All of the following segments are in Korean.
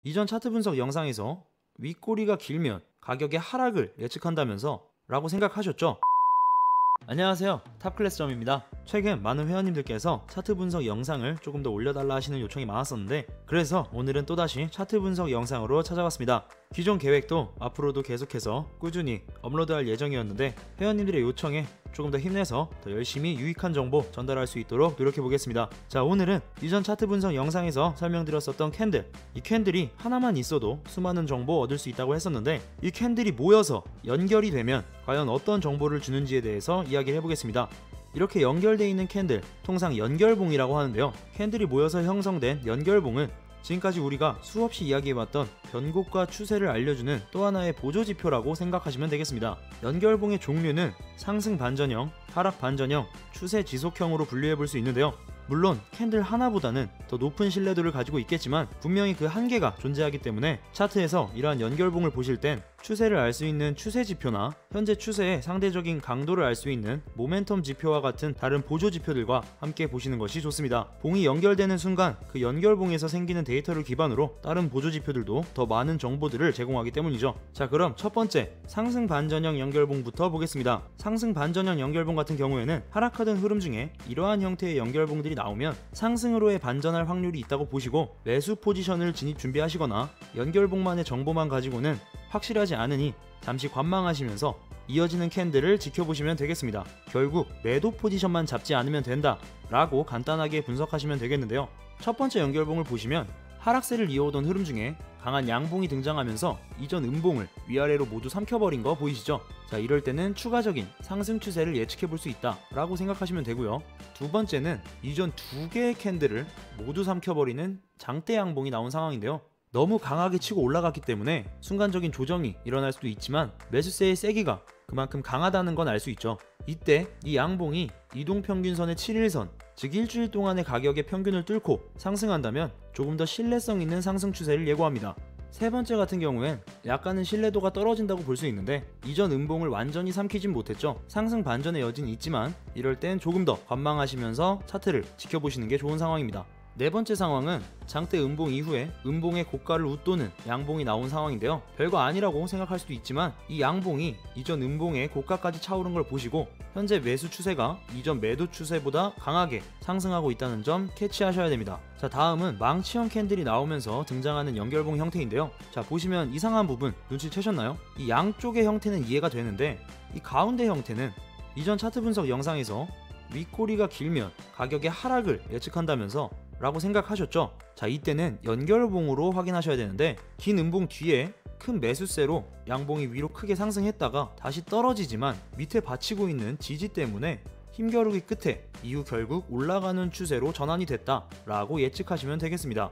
이전 차트 분석 영상에서 윗꼬리가 길면 가격의 하락을 예측한다면서 라고 생각하셨죠? 안녕하세요, 탑클래스점입니다. 최근 많은 회원님들께서 차트 분석 영상을 조금 더 올려달라 하시는 요청이 많았었는데, 그래서 오늘은 또다시 차트 분석 영상으로 찾아왔습니다. 기존 계획도 앞으로도 계속해서 꾸준히 업로드할 예정이었는데, 회원님들의 요청에 조금 더 힘내서 더 열심히 유익한 정보 전달할 수 있도록 노력해 보겠습니다. 자, 오늘은 이전 차트 분석 영상에서 설명드렸었던 캔들, 이 캔들이 하나만 있어도 수많은 정보 얻을 수 있다고 했었는데, 이 캔들이 모여서 연결이 되면 과연 어떤 정보를 주는지에 대해서 이야기를 해보겠습니다. 이렇게 연결되어 있는 캔들, 통상 연결봉이라고 하는데요, 캔들이 모여서 형성된 연결봉은 지금까지 우리가 수없이 이야기해왔던 변곡과 추세를 알려주는 또 하나의 보조지표라고 생각하시면 되겠습니다. 연결봉의 종류는 상승 반전형, 하락 반전형, 추세 지속형으로 분류해볼 수 있는데요, 물론 캔들 하나보다는 더 높은 신뢰도를 가지고 있겠지만 분명히 그 한계가 존재하기 때문에 차트에서 이러한 연결봉을 보실 땐 추세를 알 수 있는 추세 지표나 현재 추세의 상대적인 강도를 알 수 있는 모멘텀 지표와 같은 다른 보조 지표들과 함께 보시는 것이 좋습니다. 봉이 연결되는 순간 그 연결봉에서 생기는 데이터를 기반으로 다른 보조 지표들도 더 많은 정보들을 제공하기 때문이죠. 자, 그럼 첫 번째 상승 반전형 연결봉부터 보겠습니다. 상승 반전형 연결봉 같은 경우에는 하락하던 흐름 중에 이러한 형태의 연결봉들이 나오면 상승으로의 반전할 확률이 있다고 보시고 매수 포지션을 진입 준비하시거나, 연결봉만의 정보만 가지고는 확실하지 않으니 잠시 관망하시면서 이어지는 캔들을 지켜보시면 되겠습니다. 결국 매도 포지션만 잡지 않으면 된다 라고 간단하게 분석하시면 되겠는데요, 첫 번째 연결봉을 보시면 하락세를 이어오던 흐름 중에 강한 양봉이 등장하면서 이전 음봉을 위아래로 모두 삼켜버린 거 보이시죠? 자, 이럴 때는 추가적인 상승 추세를 예측해 볼 수 있다 라고 생각하시면 되고요. 두 번째는 이전 두 개의 캔들을 모두 삼켜버리는 장대 양봉이 나온 상황인데요, 너무 강하게 치고 올라갔기 때문에 순간적인 조정이 일어날 수도 있지만 매수세의 세기가 그만큼 강하다는 건 알 수 있죠. 이때 이 양봉이 이동평균선의 7일선, 즉 일주일 동안의 가격의 평균을 뚫고 상승한다면 조금 더 신뢰성 있는 상승 추세를 예고합니다. 세 번째 같은 경우엔 약간은 신뢰도가 떨어진다고 볼 수 있는데, 이전 음봉을 완전히 삼키진 못했죠. 상승 반전의 여지는 있지만 이럴 땐 조금 더 관망하시면서 차트를 지켜보시는 게 좋은 상황입니다. 네 번째 상황은 장대 음봉 이후에 음봉의 고가를 웃도는 양봉이 나온 상황인데요, 별거 아니라고 생각할 수도 있지만 이 양봉이 이전 음봉의 고가까지 차오른 걸 보시고 현재 매수 추세가 이전 매도 추세보다 강하게 상승하고 있다는 점 캐치하셔야 됩니다. 자, 다음은 망치형 캔들이 나오면서 등장하는 연결봉 형태인데요, 자, 보시면 이상한 부분 눈치채셨나요? 이 양쪽의 형태는 이해가 되는데 이 가운데 형태는 이전 차트 분석 영상에서 윗꼬리가 길면 가격의 하락을 예측한다면서 라고 생각하셨죠? 자, 이때는 연결봉으로 확인하셔야 되는데, 긴 음봉 뒤에 큰 매수세로 양봉이 위로 크게 상승했다가 다시 떨어지지만 밑에 받치고 있는 지지 때문에 힘겨루기 끝에 이후 결국 올라가는 추세로 전환이 됐다 라고 예측하시면 되겠습니다.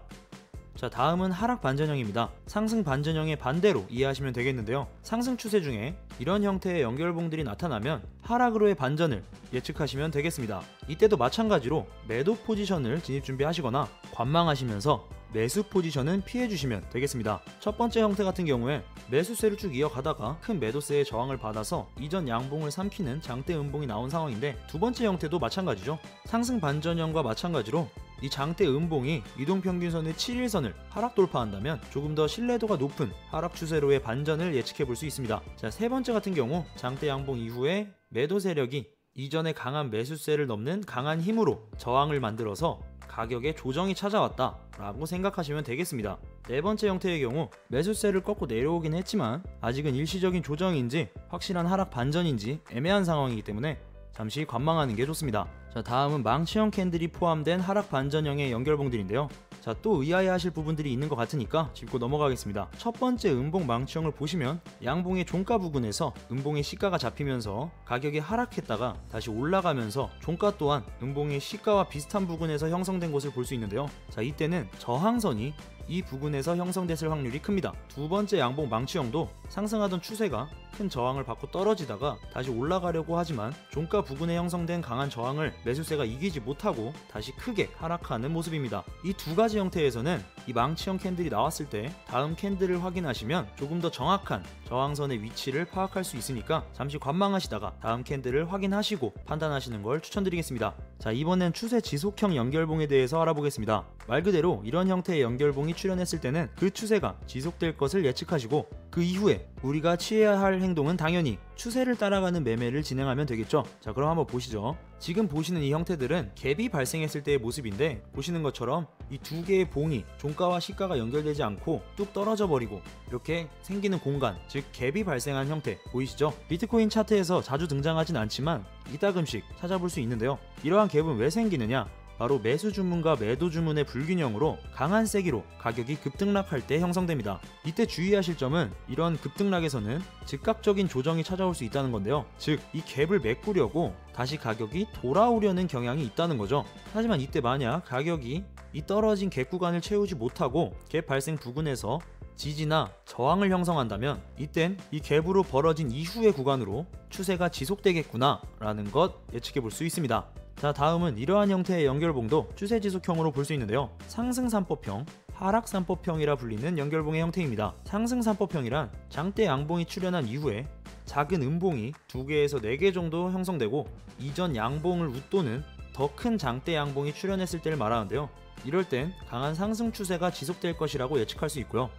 자, 다음은 하락 반전형입니다. 상승 반전형의 반대로 이해하시면 되겠는데요, 상승 추세 중에 이런 형태의 연결봉들이 나타나면 하락으로의 반전을 예측하시면 되겠습니다. 이때도 마찬가지로 매도 포지션을 진입 준비하시거나 관망하시면서 매수 포지션은 피해주시면 되겠습니다. 첫 번째 형태 같은 경우에 매수세를 쭉 이어가다가 큰 매도세의 저항을 받아서 이전 양봉을 삼키는 장대 음봉이 나온 상황인데, 두 번째 형태도 마찬가지죠. 상승 반전형과 마찬가지로 이 장대 음봉이 이동평균선의 7일선을 하락 돌파한다면 조금 더 신뢰도가 높은 하락 추세로의 반전을 예측해 볼 수 있습니다. 자, 세 번째 같은 경우 장대 양봉 이후에 매도 세력이 이전의 강한 매수세를 넘는 강한 힘으로 저항을 만들어서 가격에 조정이 찾아왔다 라고 생각하시면 되겠습니다. 네 번째 형태의 경우 매수세를 꺾고 내려오긴 했지만 아직은 일시적인 조정인지 확실한 하락 반전인지 애매한 상황이기 때문에 잠시 관망하는 게 좋습니다. 자, 다음은 망치형 캔들이 포함된 하락 반전형의 연결봉들인데요, 자, 또 의아해하실 부분들이 있는 것 같으니까 짚고 넘어가겠습니다. 첫 번째 음봉 망치형을 보시면 양봉의 종가 부근에서 음봉의 시가가 잡히면서 가격이 하락했다가 다시 올라가면서 종가 또한 음봉의 시가와 비슷한 부근에서 형성된 것을 볼 수 있는데요, 자, 이때는 저항선이 이 부근에서 형성됐을 확률이 큽니다. 두 번째 양봉 망치형도 상승하던 추세가 큰 저항을 받고 떨어지다가 다시 올라가려고 하지만 종가 부근에 형성된 강한 저항을 매수세가 이기지 못하고 다시 크게 하락하는 모습입니다. 이 두 가지 형태에서는 이 망치형 캔들이 나왔을 때 다음 캔들을 확인하시면 조금 더 정확한 저항선의 위치를 파악할 수 있으니까 잠시 관망하시다가 다음 캔들을 확인하시고 판단하시는 걸 추천드리겠습니다. 자, 이번엔 추세 지속형 연결봉에 대해서 알아보겠습니다. 말 그대로 이런 형태의 연결봉이 출현했을 때는 그 추세가 지속될 것을 예측하시고, 그 이후에 우리가 취해야 할 행동은 당연히 추세를 따라가는 매매를 진행하면 되겠죠. 자, 그럼 한번 보시죠. 지금 보시는 이 형태들은 갭이 발생했을 때의 모습인데, 보시는 것처럼 이 두 개의 봉이 종가와 시가가 연결되지 않고 뚝 떨어져 버리고 이렇게 생기는 공간, 즉 갭이 발생한 형태 보이시죠? 비트코인 차트에서 자주 등장하진 않지만 이따금씩 찾아볼 수 있는데요. 이러한 갭은 왜 생기느냐? 바로 매수 주문과 매도 주문의 불균형으로 강한 세기로 가격이 급등락할 때 형성됩니다. 이때 주의하실 점은 이런 급등락에서는 즉각적인 조정이 찾아올 수 있다는 건데요. 즉, 이 갭을 메꾸려고 다시 가격이 돌아오려는 경향이 있다는 거죠. 하지만 이때 만약 가격이 이 떨어진 갭 구간을 채우지 못하고 갭 발생 부근에서 지지나 저항을 형성한다면, 이땐 이 갭으로 벌어진 이후의 구간으로 추세가 지속되겠구나 라는 것 예측해 볼 수 있습니다. 자, 다음은 이러한 형태의 연결봉도 추세 지속형으로 볼 수 있는데요. 상승 3법형, 하락 3법형이라 불리는 연결봉의 형태입니다. 상승 3법형이란 장대 양봉이 출현한 이후에 작은 음봉이 2개에서 4개 정도 형성되고, 이전 양봉을 웃도는 더 큰 장대 양봉이 출현했을 때를 말하는데요. 이럴 땐 강한 상승 추세가 지속될 것이라고 예측할 수 있고요.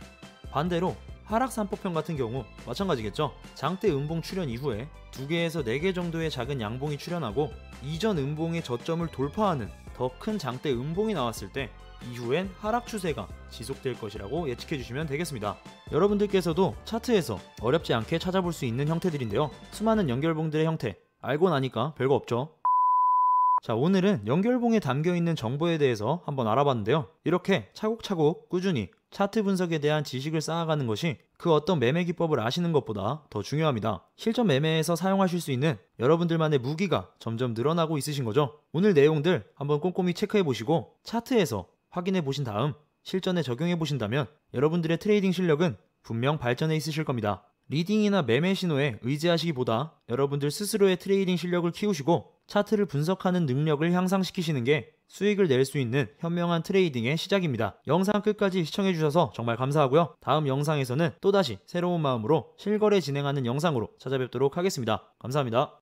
반대로 하락 3법형 같은 경우 마찬가지겠죠. 장대 음봉 출현 이후에 2개에서 4개 정도의 작은 양봉이 출현하고, 이전 음봉의 저점을 돌파하는 더 큰 장대 음봉이 나왔을 때 이후엔 하락 추세가 지속될 것이라고 예측해 주시면 되겠습니다. 여러분들께서도 차트에서 어렵지 않게 찾아볼 수 있는 형태들인데요. 수많은 연결봉들의 형태 알고 나니까 별거 없죠. 자, 오늘은 연결봉에 담겨있는 정보에 대해서 한번 알아봤는데요. 이렇게 차곡차곡 꾸준히 차트 분석에 대한 지식을 쌓아가는 것이 그 어떤 매매 기법을 아시는 것보다 더 중요합니다. 실전 매매에서 사용하실 수 있는 여러분들만의 무기가 점점 늘어나고 있으신 거죠. 오늘 내용들 한번 꼼꼼히 체크해 보시고 차트에서 확인해 보신 다음 실전에 적용해 보신다면 여러분들의 트레이딩 실력은 분명 발전해 있으실 겁니다. 리딩이나 매매 신호에 의지하시기보다 여러분들 스스로의 트레이딩 실력을 키우시고 차트를 분석하는 능력을 향상시키시는 게 수익을 낼 수 있는 현명한 트레이딩의 시작입니다. 영상 끝까지 시청해주셔서 정말 감사하고요. 다음 영상에서는 또다시 새로운 마음으로 실거래 진행하는 영상으로 찾아뵙도록 하겠습니다. 감사합니다.